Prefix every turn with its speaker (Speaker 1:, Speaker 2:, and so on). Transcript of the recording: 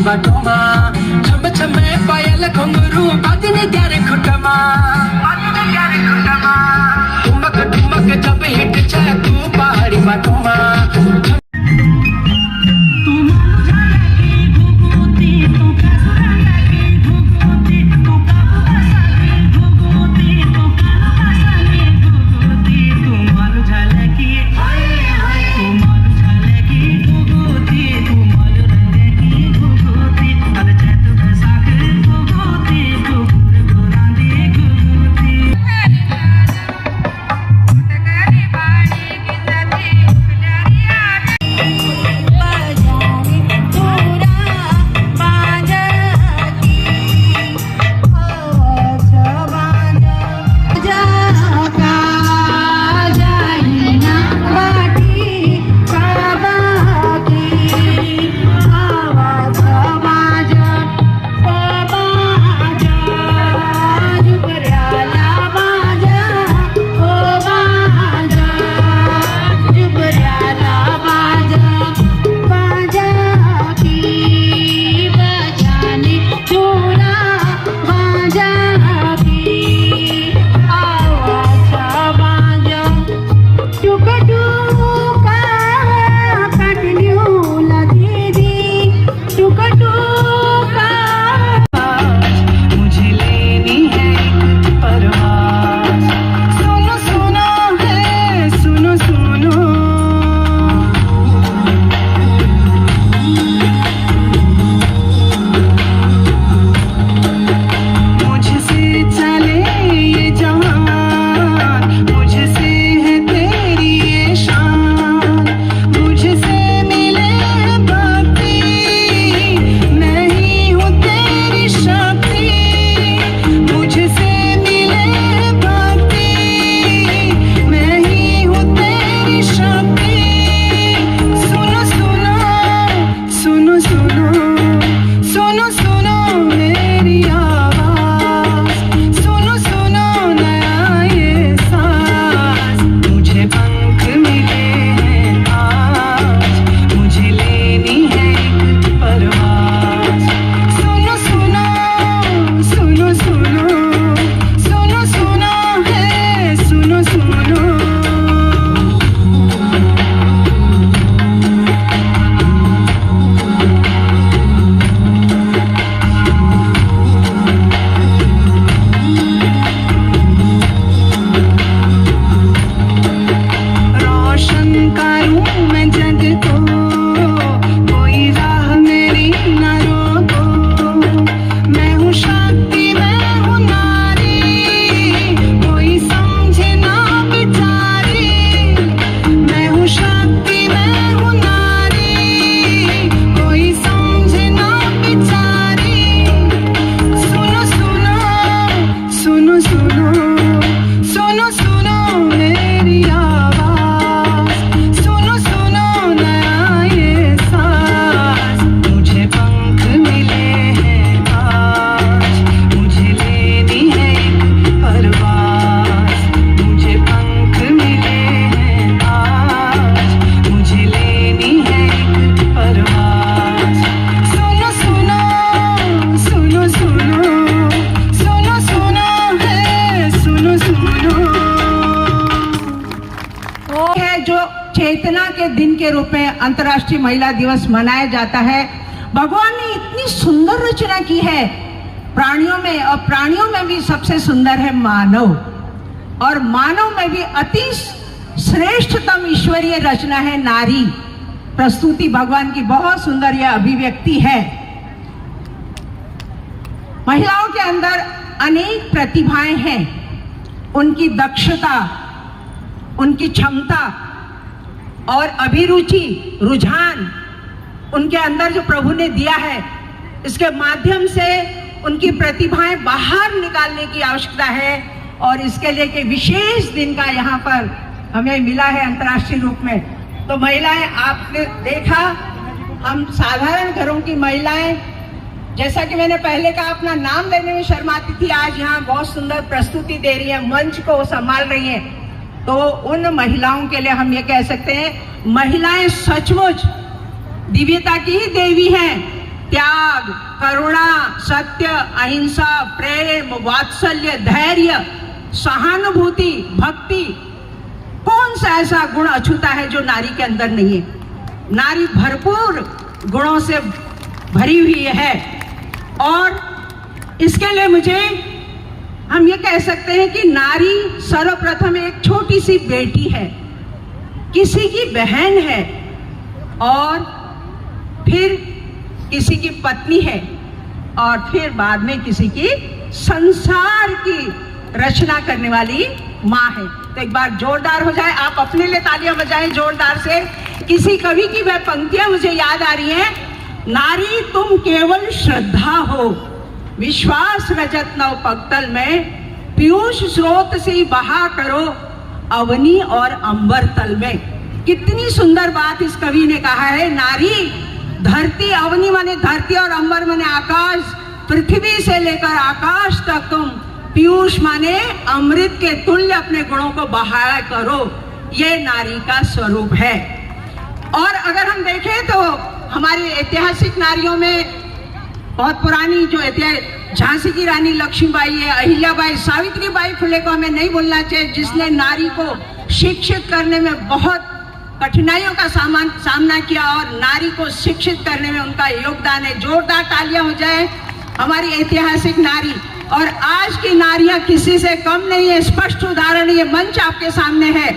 Speaker 1: बाटोमा छम छमे पायल घुंगरू बाजने त्यारे खुटमा ठुमक ठुमक जब हिट छे तू पहाड़ी बाटोमा
Speaker 2: चेतना के दिन के रूप में अंतर्राष्ट्रीय महिला दिवस मनाया जाता है। भगवान ने इतनी सुंदर रचना की है प्राणियों में, और प्राणियों में भी सबसे सुंदर है मानव, और मानव में भी अति श्रेष्ठतम ईश्वरीय रचना है नारी। प्रस्तुति भगवान की बहुत सुंदर यह अभिव्यक्ति है। महिलाओं के अंदर अनेक प्रतिभाएं हैं, उनकी दक्षता, उनकी क्षमता और अभिरुचि, रुझान उनके अंदर जो प्रभु ने दिया है, इसके माध्यम से उनकी प्रतिभाएं बाहर निकालने की आवश्यकता है। और इसके लिए कि विशेष दिन का यहाँ पर हमें मिला है अंतर्राष्ट्रीय रूप में। तो महिलाएं, आपने देखा, हम साधारण घरों की महिलाएं, जैसा कि मैंने पहले कहा, अपना नाम लेने में शर्माती थी, आज यहाँ बहुत सुंदर प्रस्तुति दे रही है, मंच को संभाल रही हैं। तो उन महिलाओं के लिए हम ये कह सकते हैं, महिलाएं सचमुच दिव्यता की ही देवी हैं। त्याग, करुणा, सत्य, अहिंसा, प्रेम, वात्सल्य, धैर्य, सहानुभूति, भक्ति, कौन सा ऐसा गुण अछूता है जो नारी के अंदर नहीं है? नारी भरपूर गुणों से भरी हुई है। और इसके लिए हम ये कह सकते हैं कि नारी सर्वप्रथम एक छोटी सी बेटी है, किसी की बहन है, और फिर किसी की पत्नी है, और फिर बाद में किसी की संसार की रचना करने वाली माँ है। तो एक बार जोरदार हो जाए, आप अपने लिए तालियां बजाएं जोरदार से। किसी कवि की वह पंक्तियां मुझे याद आ रही हैं, नारी तुम केवल श्रद्धा हो, विश्वास रजत नव पक्तल में, पीयूष स्रोत से बहा करो अवनी और अंबर तल में। कितनी सुंदर बात इस कवि ने कहा है। नारी धरती, अवनी माने धरती और अंबर माने आकाश, पृथ्वी से लेकर आकाश तक तुम पीयूष माने अमृत के तुल्य अपने गुणों को बहाया करो। ये नारी का स्वरूप है। और अगर हम देखें तो हमारी ऐतिहासिक नारियों में बहुत पुरानी जो झांसी की रानी लक्ष्मीबाई है, अहिल्याबाई, सावित्रीबाई फुले को हमें नहीं भूलना चाहिए, जिसने नारी को शिक्षित करने में बहुत कठिनाइयों का सामना किया, और नारी को शिक्षित करने में उनका योगदान है। जोरदार तालियां हो जाए हमारी ऐतिहासिक नारी। और आज की नारियां किसी से कम नहीं है, स्पष्ट उदाहरण ये मंच आपके सामने है।